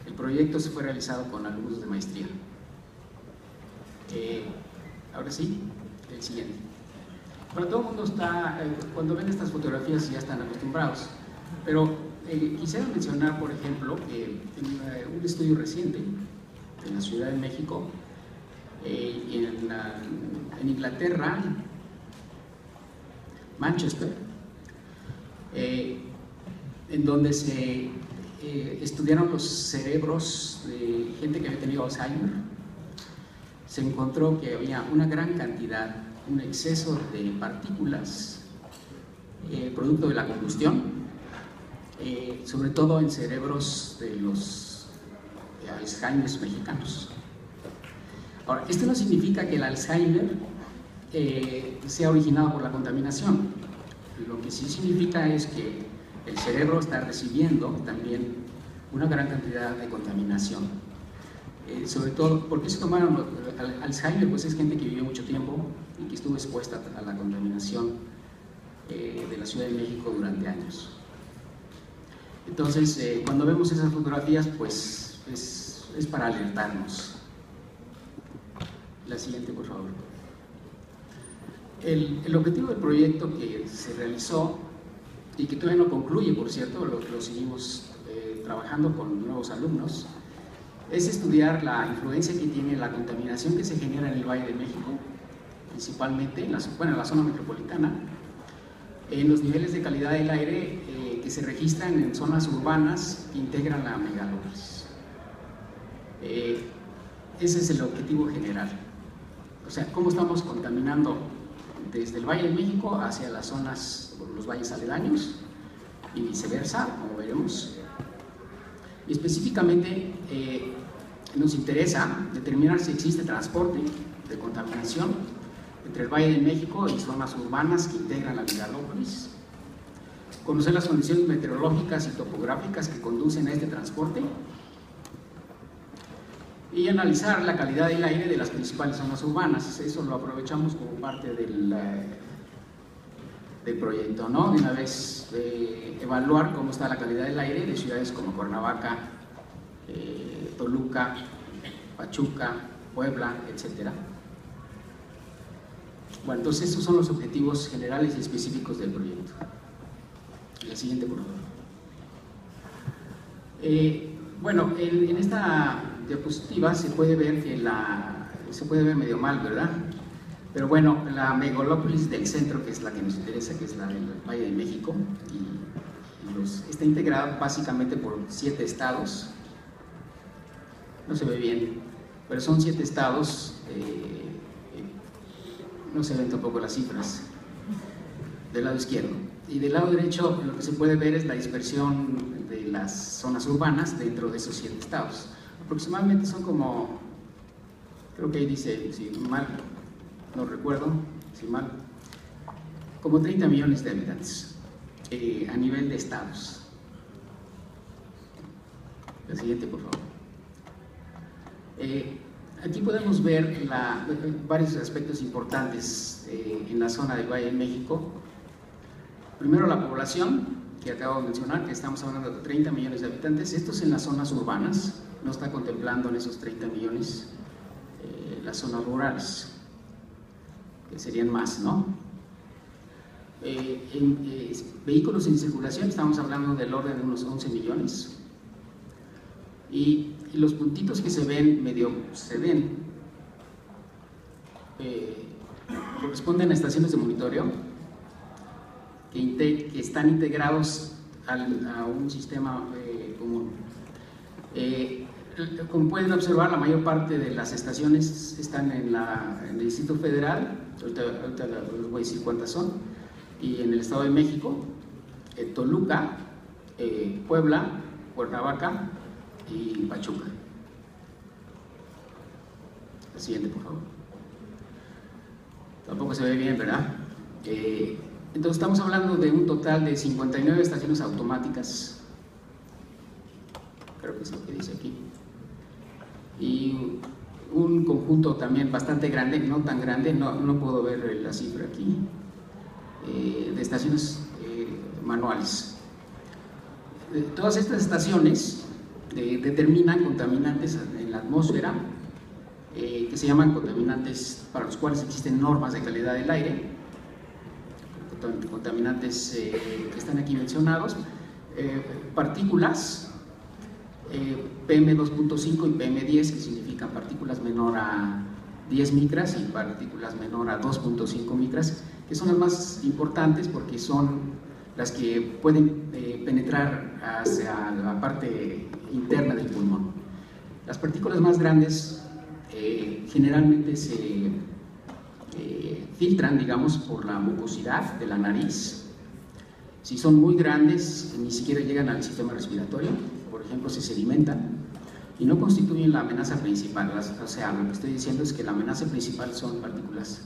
El proyecto se fue realizado con alumnos de maestría. Ahora sí, el siguiente. Bueno, todo el mundo está, cuando ven estas fotografías ya están acostumbrados, pero quisiera mencionar, por ejemplo, un estudio reciente en la Ciudad de México, en Inglaterra, Manchester, en donde se estudiaron los cerebros de gente que había tenido Alzheimer. Se encontró que había una gran cantidad, un exceso de partículas producto de la combustión, sobre todo en cerebros de los Alzheimer mexicanos. Ahora, esto no significa que el Alzheimer sea originado por la contaminación. Lo que sí significa es que el cerebro está recibiendo también una gran cantidad de contaminación. Sobre todo, ¿por qué se tomaron Alzheimer? Pues es gente que vivió mucho tiempo y que estuvo expuesta a la contaminación de la Ciudad de México durante años. Entonces, cuando vemos esas fotografías, pues es para alertarnos. La siguiente, por favor. El objetivo del proyecto que se realizó y que todavía no concluye, por cierto, lo seguimos trabajando con nuevos alumnos, es estudiar la influencia que tiene la contaminación que se genera en el Valle de México, principalmente en la zona metropolitana, en los niveles de calidad del aire que se registran en zonas urbanas que integran la megalópolis. Ese es el objetivo general. O sea, cómo estamos contaminando desde el Valle de México hacia las zonas, los valles aledaños y viceversa, como veremos. Y específicamente nos interesa determinar si existe transporte de contaminación entre el Valle de México y zonas urbanas que integran la megalópolis, conocer las condiciones meteorológicas y topográficas que conducen a este transporte y analizar la calidad del aire de las principales zonas urbanas. Eso lo aprovechamos como parte del proyecto, ¿no? De una vez evaluar cómo está la calidad del aire de ciudades como Cuernavaca, Toluca, Pachuca, Puebla, etc. Bueno, entonces esos son los objetivos generales y específicos del proyecto. La siguiente, por favor. Bueno, en esta diapositiva se puede ver que se puede ver medio mal, ¿verdad? Pero bueno, la megalópolis del centro, que es la que nos interesa, que es la del Valle de México, está integrada básicamente por 7 estados. No se ve bien, pero son 7 estados. No se ven tampoco las cifras del lado izquierdo. Y del lado derecho lo que se puede ver es la dispersión de las zonas urbanas dentro de esos 7 estados. Aproximadamente son como, creo que ahí dice, si mal no recuerdo, si mal, como 30 millones de habitantes a nivel de estados. La siguiente, por favor. Aquí podemos ver varios aspectos importantes en la zona del Valle de México. Primero, la población, que acabo de mencionar, que estamos hablando de 30 millones de habitantes. Esto es en las zonas urbanas, no está contemplando en esos 30 millones las zonas rurales, que serían más, ¿no? En vehículos en circulación estamos hablando del orden de unos 11 millones. Y los puntitos que se ven corresponden a estaciones de monitoreo que están integrados a un sistema común. Como pueden observar, la mayor parte de las estaciones están en el Distrito Federal, ahorita les voy a decir cuántas son, y en el Estado de México, Toluca, Puebla, Cuernavaca y Pachuca. La siguiente, por favor. Tampoco se ve bien, ¿verdad? Entonces estamos hablando de un total de 59 estaciones automáticas, creo que es lo que dice aquí, y un conjunto también bastante grande, no tan grande, no puedo ver la cifra aquí, de estaciones manuales. Todas estas estaciones determinan contaminantes en la atmósfera, que se llaman contaminantes para los cuales existen normas de calidad del aire, contaminantes que están aquí mencionados, partículas, PM2.5 y PM10, que significan partículas menor a 10 micras y partículas menor a 2.5 micras, que son las más importantes porque son las que pueden penetrar hacia la parte interna del pulmón. Las partículas más grandes generalmente se filtran, digamos, por la mucosidad de la nariz. Si son muy grandes, ni siquiera llegan al sistema respiratorio, por ejemplo, se sedimentan y no constituyen la amenaza principal. O sea, lo que estoy diciendo es que la amenaza principal son partículas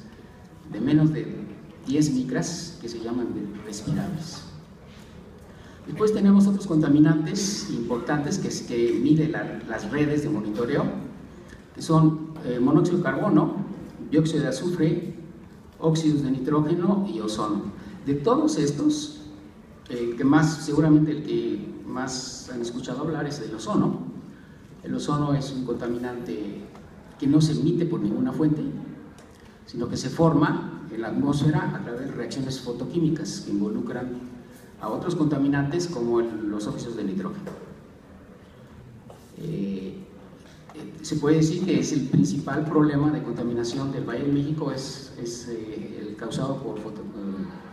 de menos de 10 micras que se llaman respirables. Después tenemos otros contaminantes importantes que miden las redes de monitoreo, que son monóxido de carbono, dióxido de azufre, óxidos de nitrógeno y ozono. De todos estos, seguramente el que más han escuchado hablar es el ozono. El ozono es un contaminante que no se emite por ninguna fuente, sino que se forma en la atmósfera a través de reacciones fotoquímicas que involucran a otros contaminantes como los óxidos de nitrógeno. Se puede decir que es el principal problema de contaminación del Valle de México, es el causado por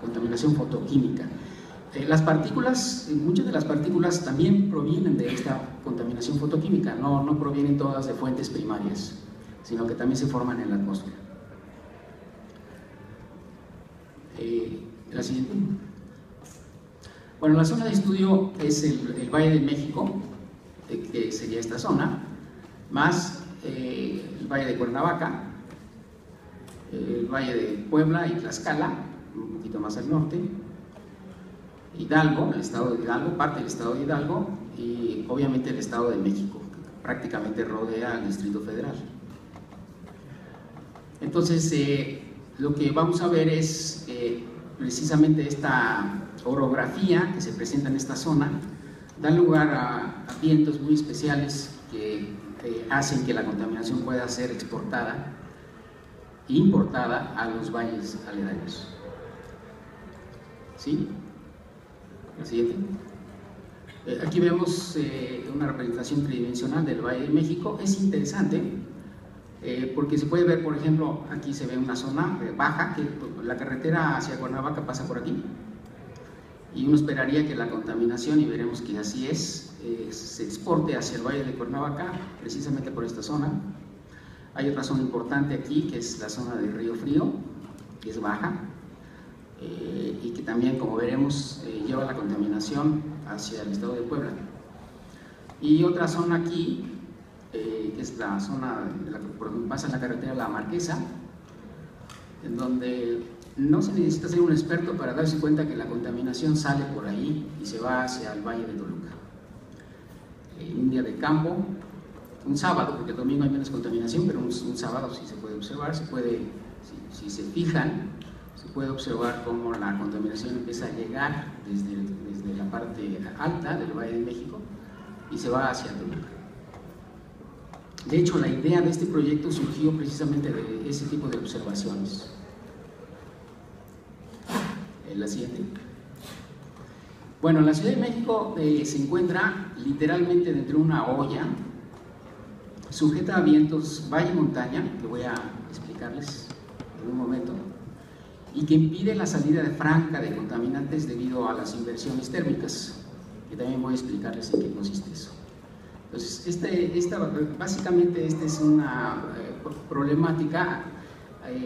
contaminación fotoquímica. Las partículas, muchas de las partículas también provienen de esta contaminación fotoquímica, no provienen todas de fuentes primarias, sino que también se forman en la atmósfera. La siguiente. Bueno, la zona de estudio es el Valle de México, que sería esta zona, más el Valle de Cuernavaca, el Valle de Puebla y Tlaxcala, un poquito más al norte, Hidalgo, el estado de Hidalgo, parte del estado de Hidalgo y obviamente el estado de México, que prácticamente rodea al Distrito Federal. Entonces, lo que vamos a ver es precisamente esta orografía que se presenta en esta zona, da lugar a vientos muy especiales que hacen que la contaminación pueda ser exportada e importada a los valles aledaños. ¿Sí? La siguiente. Aquí vemos una representación tridimensional del Valle de México. Es interesante porque se puede ver, por ejemplo, aquí se ve una zona baja, que la carretera hacia Cuernavaca pasa por aquí, y uno esperaría que la contaminación, y veremos que así es, se exporte hacia el Valle de Cuernavaca, precisamente por esta zona. Hay otra zona importante aquí, que es la zona de Río Frío, que es baja, y que también, como veremos, lleva la contaminación hacia el estado de Puebla. Y otra zona aquí, que es la zona por donde pasa la carretera La Marquesa, en donde no se necesita ser un experto para darse cuenta que la contaminación sale por ahí y se va hacia el Valle de Toluca. Un día de campo, un sábado, porque el domingo hay menos contaminación, pero un sábado sí se puede observar, si se fijan, se puede observar cómo la contaminación empieza a llegar desde la parte alta del Valle de México y se va hacia Toluca. De hecho, la idea de este proyecto surgió precisamente de ese tipo de observaciones. La siguiente. Bueno, la Ciudad de México se encuentra literalmente dentro de una olla sujeta a vientos valle-montaña, que voy a explicarles en un momento, y que impide la salida franca de contaminantes debido a las inversiones térmicas, que también voy a explicarles en qué consiste eso. Entonces, básicamente esta es una problemática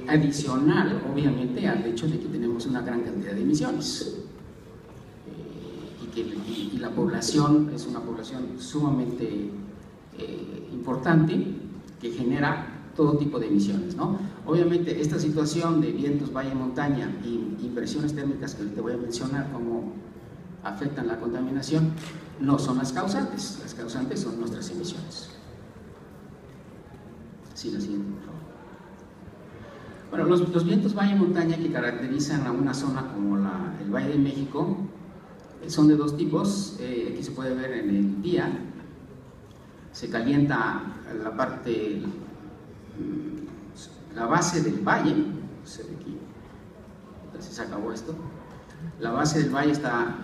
adicional, obviamente, al hecho de que tenemos una gran cantidad de emisiones y la población es una población sumamente importante que genera todo tipo de emisiones, ¿no? Obviamente, esta situación de vientos valle-montaña y inversiones térmicas que te voy a mencionar cómo afectan la contaminación, no son las causantes son nuestras emisiones. Sí, la siguiente, por favor. Bueno, los vientos valle-montaña que caracterizan a una zona como el Valle de México son de dos tipos. Aquí se puede ver en el día se calienta la base del valle, se ve aquí, se acabó esto, la base del valle está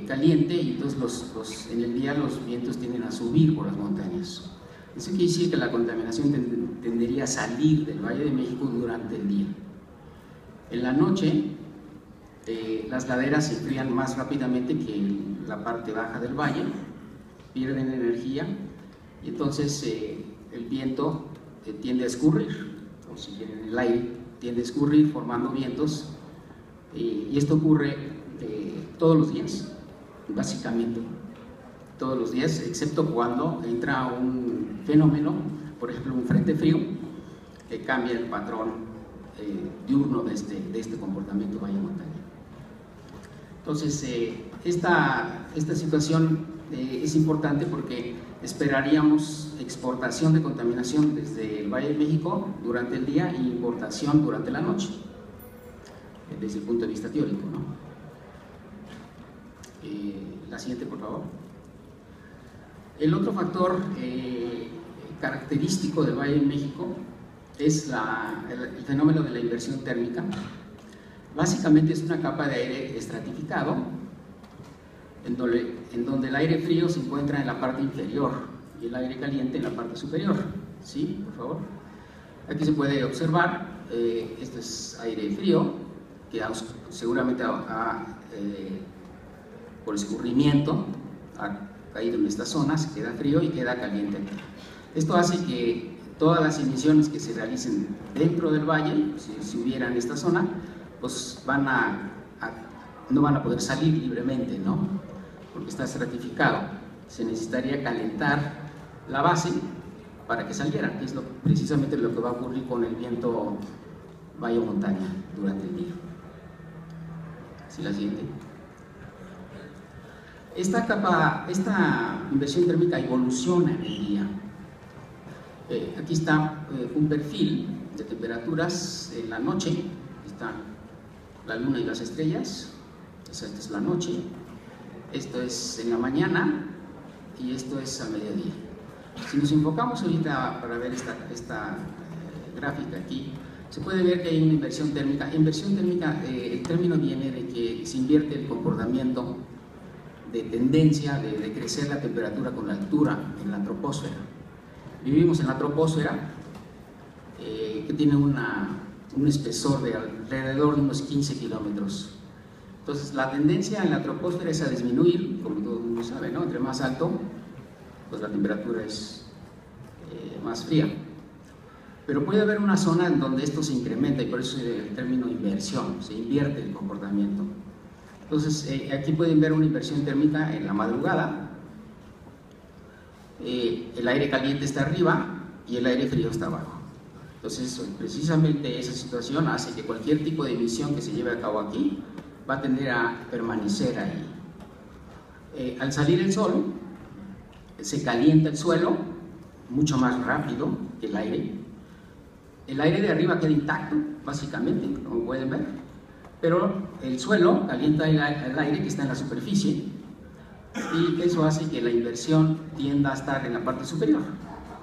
caliente y entonces en el día los vientos tienden a subir por las montañas. Eso quiere decir que la contaminación tendería a salir del Valle de México durante el día. En la noche, las laderas se enfrían más rápidamente que la parte baja del valle, pierden energía y entonces el viento tiende a escurrir, o si quieren el aire tiende a escurrir formando vientos, y esto ocurre todos los días, básicamente todos los días, excepto cuando entra un fenómeno, por ejemplo un frente frío, que cambia el patrón diurno de este comportamiento valle-montaña. Entonces, esta situación es importante porque esperaríamos exportación de contaminación desde el Valle de México durante el día e importación durante la noche, desde el punto de vista teórico, ¿no? La siguiente, por favor. El otro factor característico del Valle de México es el fenómeno de la inversión térmica. Básicamente es una capa de aire estratificado en donde el aire frío se encuentra en la parte inferior y el aire caliente en la parte superior. ¿Sí? Por favor. Aquí se puede observar, esto es aire frío, que seguramente por escurrimiento ha caído en esta zona, se queda frío y queda caliente. Esto hace que todas las emisiones que se realicen dentro del valle, si hubiera en esta zona, pues no van a poder salir libremente, ¿no? Porque está estratificado. Se necesitaría calentar la base para que salieran, que es precisamente lo que va a ocurrir con el viento valle-montaña durante el día. ¿Sí, la siguiente? Esta inversión térmica evoluciona en el día. Aquí está un perfil de temperaturas en la noche. Está la luna y las estrellas. Esta es la noche. Esto es en la mañana y esto es a mediodía. Si nos enfocamos ahorita para ver esta gráfica aquí, se puede ver que hay una inversión térmica. Inversión térmica, el término viene de que se invierte el comportamiento de tendencia de crecer la temperatura con la altura en la troposfera. Vivimos en la troposfera, que tiene un espesor de alrededor de unos 15 kilómetros. Entonces la tendencia en la troposfera es a disminuir, como todo el mundo sabe, ¿no? Entre más alto, pues la temperatura es más fría. Pero puede haber una zona en donde esto se incrementa, y por eso el término inversión, se invierte el comportamiento. Entonces, aquí pueden ver una inversión térmica en la madrugada. El aire caliente está arriba y el aire frío está abajo. Entonces, precisamente esa situación hace que cualquier tipo de emisión que se lleve a cabo aquí va a tender a permanecer ahí. Al salir el sol, se calienta el suelo mucho más rápido que el aire. El aire de arriba queda intacto, básicamente, como pueden ver. Pero el suelo calienta el aire que está en la superficie y eso hace que la inversión tienda a estar en la parte superior.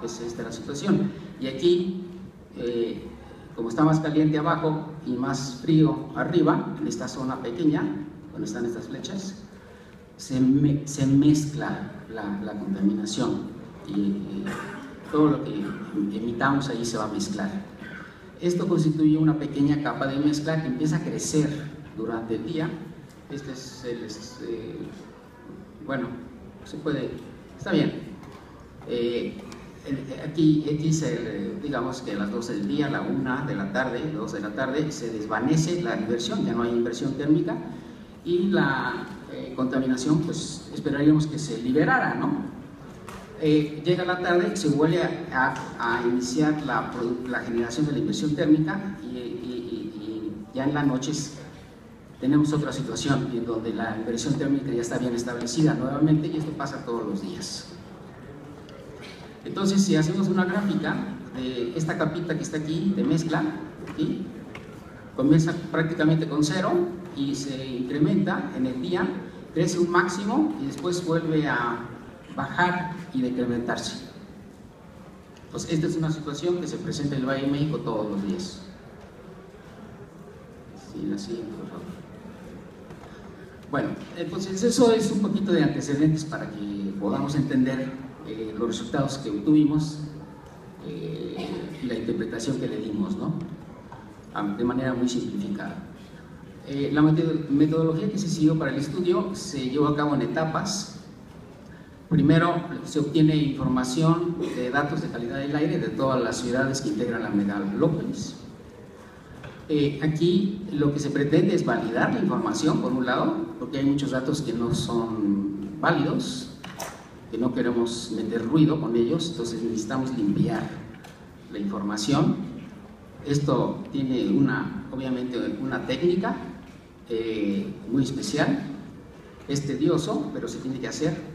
Es esta la situación. Y aquí, como está más caliente abajo y más frío arriba, en esta zona pequeña, donde están estas flechas, se mezcla la contaminación y todo lo que emitamos ahí se va a mezclar. Esto constituye una pequeña capa de mezcla que empieza a crecer durante el día. Este es bueno, se puede, está bien. Aquí digamos que a las 12 del día, a la 1 de la tarde, 2 de la tarde, se desvanece la inversión, ya no hay inversión térmica y la contaminación, pues esperaríamos que se liberara, ¿no? Llega la tarde y se vuelve a iniciar la generación de la inversión térmica y ya en la noche tenemos otra situación en donde la inversión térmica ya está bien establecida nuevamente y esto pasa todos los días. Entonces, si hacemos una gráfica de esta capita que está aquí de mezcla, ¿sí? Comienza prácticamente con 0 y se incrementa en el día, crece un máximo y después vuelve a bajar y decrementarse. Pues esta es una situación que se presenta en el Valle de México todos los días. Sí, la siguiente, por favor. Bueno, entonces eso es un poquito de antecedentes para que podamos entender los resultados que obtuvimos y la interpretación que le dimos, ¿no? De manera muy simplificada. La metodología que se siguió para el estudio se llevó a cabo en etapas. Primero se obtiene información de datos de calidad del aire de todas las ciudades que integran la megalópolis. Aquí lo que se pretende es validar la información, por un lado, porque hay muchos datos que no son válidos, que no queremos meter ruido con ellos, entonces necesitamos limpiar la información. Esto tiene obviamente una técnica muy especial, es tedioso, pero se tiene que hacer.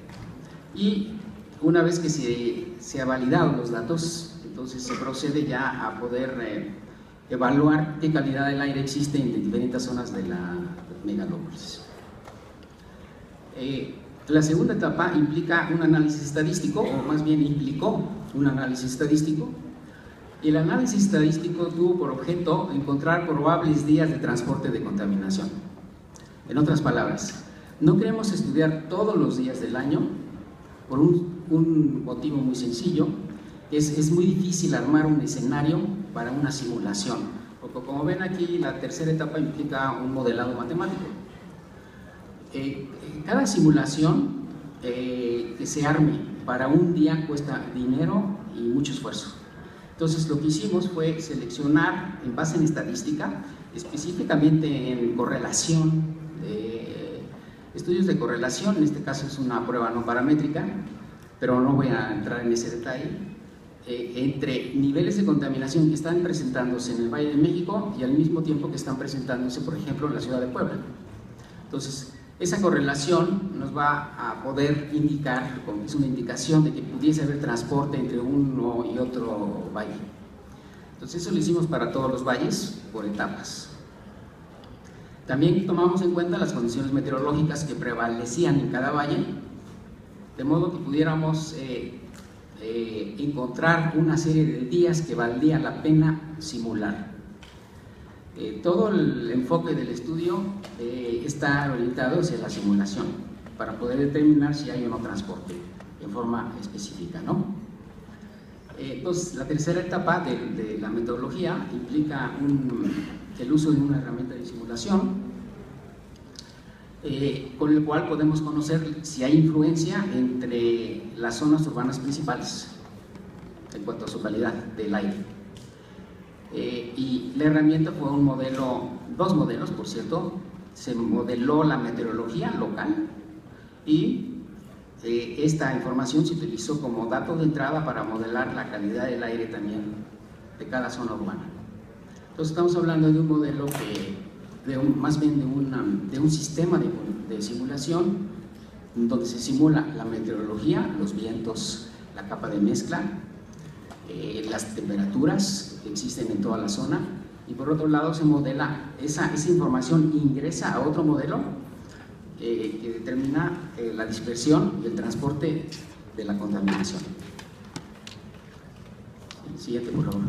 Y una vez que se ha validado los datos, entonces se procede ya a poder evaluar qué calidad del aire existe en diferentes zonas de la megalópolis. La segunda etapa implica un análisis estadístico, o más bien implicó un análisis estadístico, y el análisis estadístico tuvo por objeto encontrar probables días de transporte de contaminación. En otras palabras, no queremos estudiar todos los días del año por un motivo muy sencillo. Es muy difícil armar un escenario para una simulación, porque como ven aquí, la tercera etapa implica un modelado matemático. Cada simulación que se arme para un día cuesta dinero y mucho esfuerzo. Entonces lo que hicimos fue seleccionar en base en estadística, específicamente en correlación, estudios de correlación. En este caso es una prueba no paramétrica, pero no voy a entrar en ese detalle, entre niveles de contaminación que están presentándose en el Valle de México y al mismo tiempo que están presentándose, por ejemplo, en la ciudad de Puebla. Entonces, esa correlación nos va a poder indicar, es una indicación de que pudiese haber transporte entre uno y otro valle. Entonces eso lo hicimos para todos los valles por etapas. También tomamos en cuenta las condiciones meteorológicas que prevalecían en cada valle, de modo que pudiéramos encontrar una serie de días que valdría la pena simular. Todo el enfoque del estudio está orientado hacia la simulación, para poder determinar si hay o no transporte en forma específica, ¿no? Entonces, la tercera etapa de la metodología implica el uso de una herramienta de simulación, con el cual podemos conocer si hay influencia entre las zonas urbanas principales en cuanto a su calidad del aire. Y la herramienta fue un modelo, dos modelos por cierto. Se modeló la meteorología local y esta información se utilizó como dato de entrada para modelar la calidad del aire también de cada zona urbana. Entonces estamos hablando de un modelo más bien de un sistema de simulación donde se simula la meteorología, los vientos, la capa de mezcla, las temperaturas que existen en toda la zona, y por otro lado se modela esa información, ingresa a otro modelo que determina la dispersión y el transporte de la contaminación. Siguiente, por favor.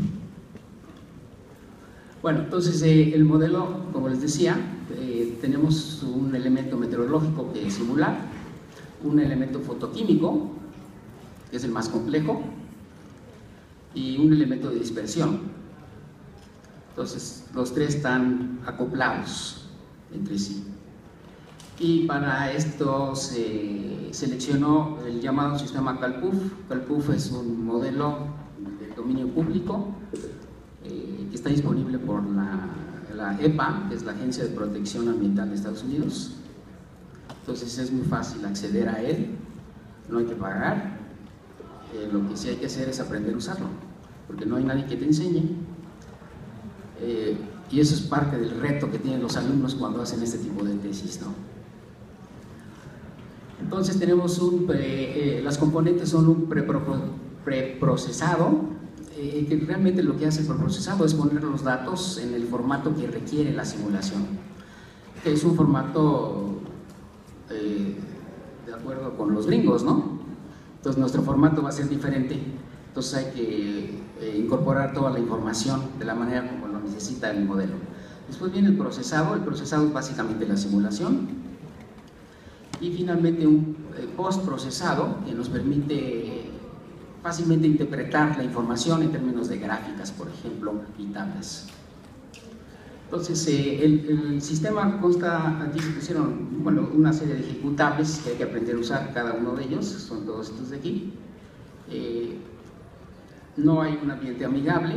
Bueno, entonces el modelo, como les decía, tenemos un elemento meteorológico que simular, un elemento fotoquímico, que es el más complejo, y un elemento de dispersión. Entonces los tres están acoplados entre sí, y para esto se seleccionó el llamado sistema CalPUF. CalPUF es un modelo de dominio público que está disponible por la EPA, que es la Agencia de Protección Ambiental de Estados Unidos. Entonces es muy fácil acceder a él, no hay que pagar. Lo que sí hay que hacer es aprender a usarlo, porque no hay nadie que te enseñe, y eso es parte del reto que tienen los alumnos cuando hacen este tipo de tesis, ¿no? Entonces tenemos las componentes son un preprocesado, que realmente lo que hace el preprocesado es poner los datos en el formato que requiere la simulación, que es un formato de acuerdo con los gringos, ¿no? Entonces nuestro formato va a ser diferente Entonces hay que incorporar toda la información de la manera como lo necesita el modelo. Después viene el procesado es básicamente la simulación, y finalmente un post-procesado que nos permite fácilmente interpretar la información en términos de gráficas, por ejemplo, y tablas. Entonces, el sistema consta, aquí se pusieron, bueno, una serie de ejecutables que hay que aprender a usar cada uno de ellos, son todos estos de aquí. No hay un ambiente amigable,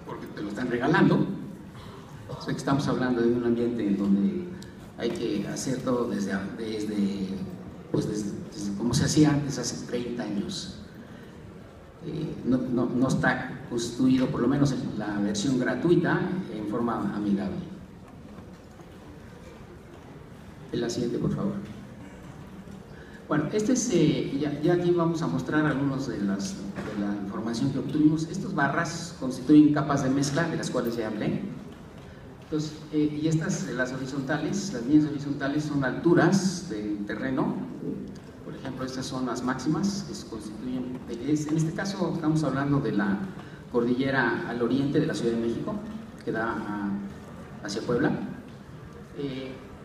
porque te lo están regalando. O sea que estamos hablando de un ambiente en donde hay que hacer todo desde como se hacía antes, hace 30 años. No está constituido, por lo menos en la versión gratuita, en forma amigable. La siguiente, por favor. Bueno, ya aquí vamos a mostrar algunos de la información que obtuvimos. Estas barras constituyen capas de mezcla, de las cuales ya hablé. Entonces, y estas, las horizontales, las líneas horizontales son alturas del terreno. Por ejemplo, estas son las máximas que se constituyen. En este caso estamos hablando de la cordillera al oriente de la Ciudad de México, que da hacia Puebla.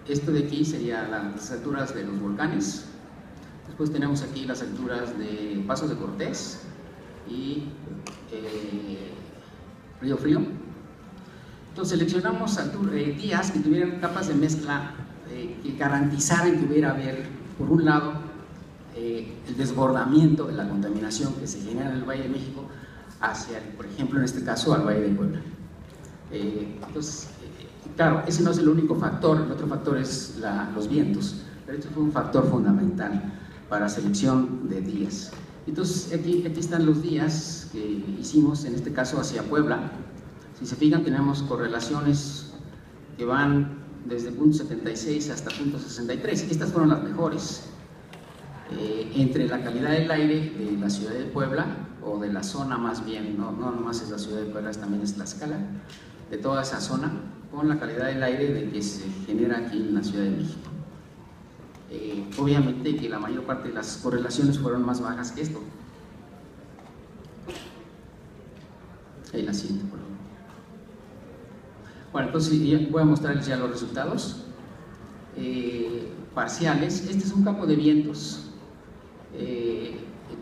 Esto de aquí serían las alturas de los volcanes. Después tenemos aquí las alturas de Pasos de Cortés y Río Frío. Entonces seleccionamos días que tuvieran capas de mezcla que garantizaran que hubiera por un lado, el desbordamiento de la contaminación que se genera en el Valle de México hacia, por ejemplo, en este caso, al Valle de Puebla. Entonces, claro, ese no es el único factor, el otro factor es los vientos, pero este fue un factor fundamental para selección de días. Entonces, aquí están los días que hicimos, en este caso hacia Puebla. Si se fijan, tenemos correlaciones que van desde punto 76 hasta punto 63. Estas fueron las mejores. Entre la calidad del aire de la ciudad de Puebla, o de la zona más bien, no nomás es la ciudad de Puebla, también es Tlaxcala, de toda esa zona, con la calidad del aire de que se genera aquí en la Ciudad de México. Obviamente que la mayor parte de las correlaciones fueron más bajas que esto. Ahí la siguiente, por favor. Bueno, entonces voy a mostrarles ya los resultados parciales. Este es un campo de vientos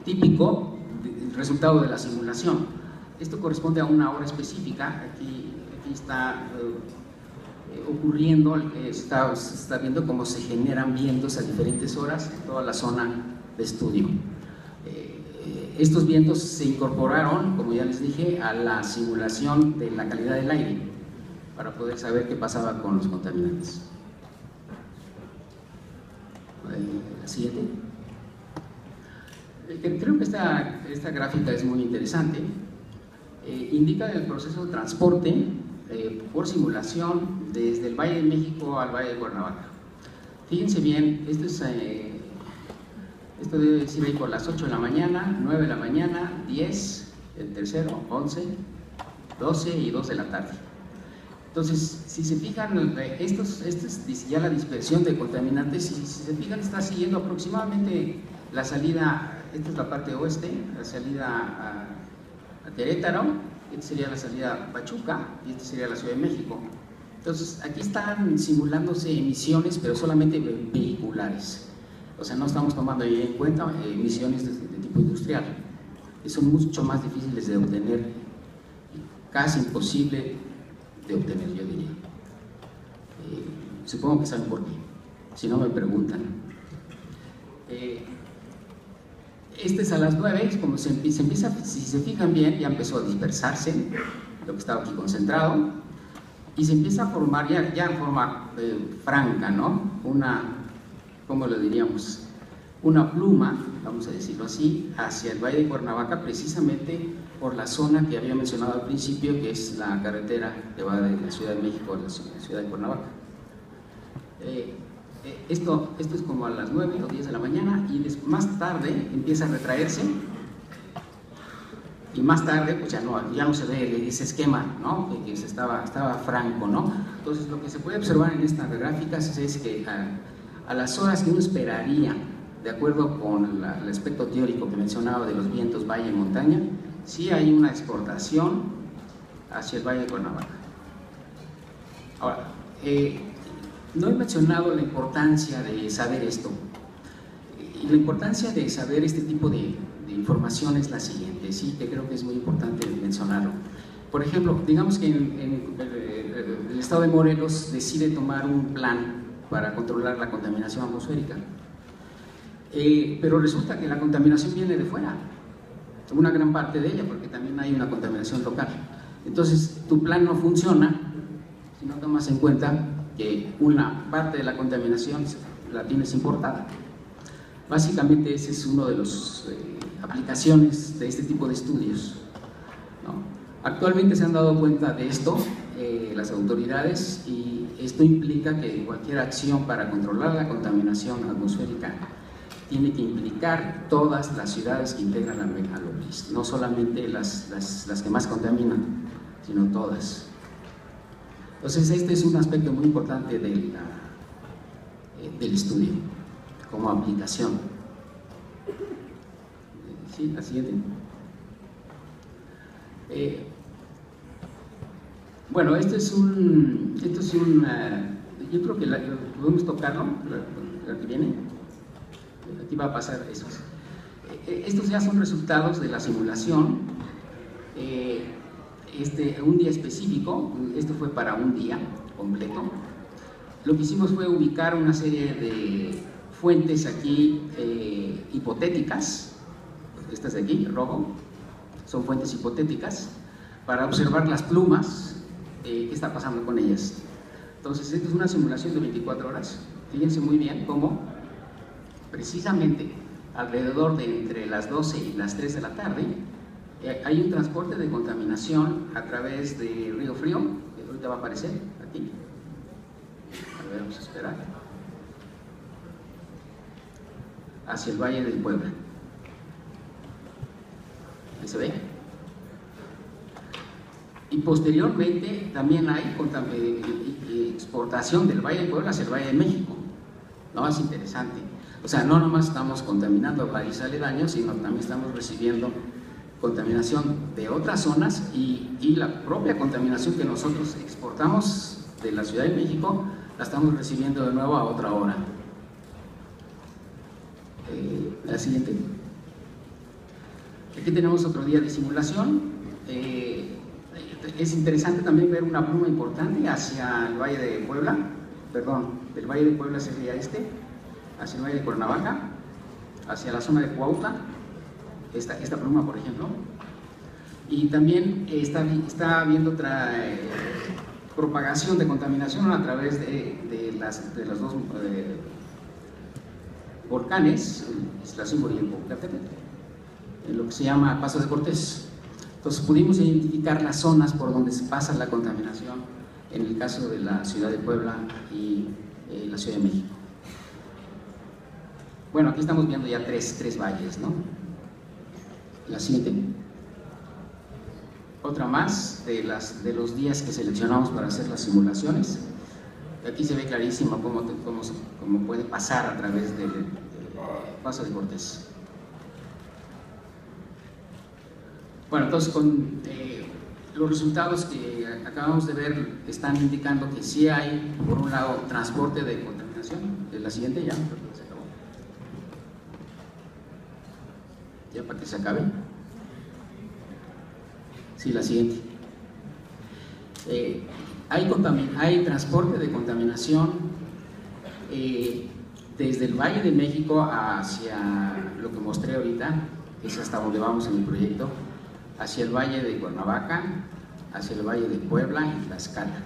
típico del resultado de la simulación. Esto corresponde a una hora específica. Aquí está ocurriendo, se está viendo cómo se generan vientos a diferentes horas en toda la zona de estudio. Estos vientos se incorporaron, como ya les dije, a la simulación de la calidad del aire para poder saber qué pasaba con los contaminantes. La siguiente. Creo que esta gráfica es muy interesante. Indica el proceso de transporte por simulación desde el Valle de México al Valle de Cuernavaca. Fíjense bien, esto debe decir ahí por las 8 de la mañana, 9 de la mañana, 10, el tercero, 11, 12 y 2 de la tarde. Entonces, si se fijan, esto es ya la dispersión de contaminantes. Si se fijan, está siguiendo aproximadamente la salida. Esta es la parte oeste, la salida a Querétaro, esta sería la salida a Pachuca y esta sería la Ciudad de México. Entonces, aquí están simulándose emisiones, pero solamente vehiculares. O sea, no estamos tomando en cuenta emisiones de tipo industrial, que son mucho más difíciles de obtener, casi imposible de obtener, yo diría. Supongo que saben por qué, si no me preguntan. Este es a las 9, como se empieza, si se fijan bien, ya empezó a dispersarse lo que estaba aquí concentrado y se empieza a formar ya en forma franca, ¿no? ¿Cómo lo diríamos? Una pluma, vamos a decirlo así, hacia el Valle de Cuernavaca, precisamente por la zona que había mencionado al principio, que es la carretera que va de la Ciudad de México a la Ciudad de Cuernavaca. Esto es como a las 9 o 10 de la mañana y más tarde empieza a retraerse y más tarde pues ya no se ve ese esquema, ¿no? Que estaba franco, ¿no? Entonces lo que se puede observar en estas gráficas es que a las horas que uno esperaría de acuerdo con el aspecto teórico que mencionaba de los vientos valle y montaña, sí hay una exportación hacia el valle de Cuernavaca. Ahora, no he mencionado la importancia de saber esto. Y la importancia de saber este tipo de información es la siguiente, sí, que creo que es muy importante mencionarlo. Por ejemplo, digamos que el estado de Morelos decide tomar un plan para controlar la contaminación atmosférica, pero resulta que la contaminación viene de fuera, una gran parte de ella, porque también hay una contaminación local. Entonces, tu plan no funciona si no tomas en cuenta que una parte de la contaminación la tienes importada. Básicamente ese es uno de las aplicaciones de este tipo de estudios, ¿no? Actualmente se han dado cuenta de esto las autoridades, y esto implica que cualquier acción para controlar la contaminación atmosférica tiene que implicar todas las ciudades que integran la megalópolis, no solamente las que más contaminan, sino todas. Entonces este es un aspecto muy importante del estudio como aplicación. ¿Sí? La siguiente. Bueno, esto es un yo creo que podemos tocarlo, la que viene. Aquí va a pasar eso. Estos ya son resultados de la simulación. Un día específico, esto fue para un día completo. Lo que hicimos fue ubicar una serie de fuentes aquí hipotéticas. Estas de aquí, rojo, son fuentes hipotéticas, para observar las plumas, qué está pasando con ellas. Entonces, esta es una simulación de 24 horas. Fíjense muy bien cómo precisamente alrededor de entre las 12 y las 3 de la tarde hay un transporte de contaminación a través de Río Frío, que ahorita va a aparecer aquí. A ver, vamos a esperar. Hacia el Valle del Puebla. Ahí se ve. Y posteriormente también hay exportación del Valle del Puebla hacia el Valle de México. No, es interesante. O sea, no nomás estamos contaminando a países aledaños, sino también estamos recibiendo contaminación de otras zonas, y la propia contaminación que nosotros exportamos de la Ciudad de México la estamos recibiendo de nuevo a otra hora. La siguiente. Aquí tenemos otro día de simulación. Es interesante también ver una pluma importante hacia el Valle de Puebla, perdón, del Valle de Puebla sería hacia el Valle de Cuernavaca, hacia la zona de Cuautla, esta pluma, por ejemplo. Y también está habiendo otra propagación de contaminación a través de los dos volcanes, Iztaccíhuatl y el Popocatépetl, en lo que se llama Paso de Cortés. Entonces pudimos identificar las zonas por donde se pasa la contaminación en el caso de la ciudad de Puebla y la Ciudad de México. Bueno, aquí estamos viendo ya tres valles, ¿no? La siguiente. Otra más de los días que seleccionamos para hacer las simulaciones. Aquí se ve clarísimo cómo puede pasar a través del Paso de Cortés. Bueno, entonces los resultados que acabamos de ver están indicando que sí hay, por un lado, transporte de contaminación. La siguiente ya, se acabó. Ya para que se acabe. Sí, la siguiente. Hay transporte de contaminación desde el Valle de México hacia lo que mostré ahorita, que es hasta donde vamos en el proyecto, hacia el Valle de Cuernavaca, hacia el Valle de Puebla y Tlaxcala.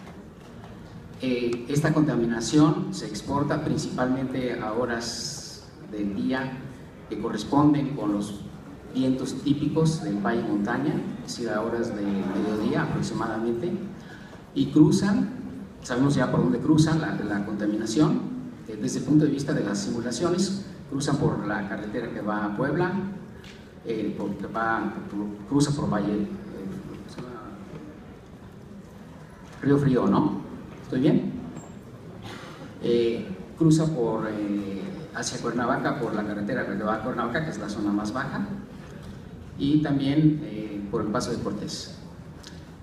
Esta contaminación se exporta principalmente a horas del día que corresponden con los vientos típicos del valle montaña, es decir, a horas de mediodía aproximadamente, y cruzan, sabemos ya por dónde cruzan la contaminación, desde el punto de vista de las simulaciones, cruzan por la carretera que va a Puebla, cruza por Valle, Río Frío, ¿no? ¿Estoy bien? Cruza por hacia Cuernavaca por la carretera que va a Cuernavaca, que es la zona más baja, y también por el Paso de Cortés.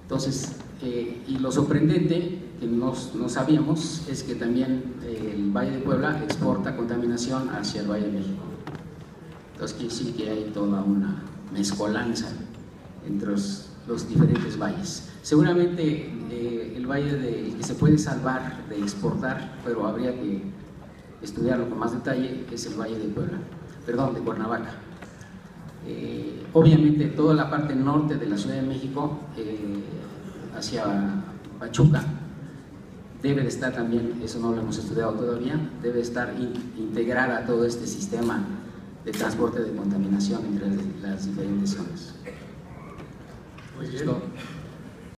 Entonces, y lo sorprendente que no sabíamos es que también el Valle de Puebla exporta contaminación hacia el Valle de México. Entonces quiere decir que hay toda una mezcolanza entre los diferentes valles. Seguramente el valle el que se puede salvar de exportar, pero habría que estudiarlo con más detalle, es el Valle de Puebla, perdón, de Cuernavaca. Obviamente toda la parte norte de la Ciudad de México, hacia Pachuca, debe de estar también, eso no lo hemos estudiado todavía, debe estar integrada a todo este sistema de transporte de contaminación entre las diferentes zonas. Muy bien.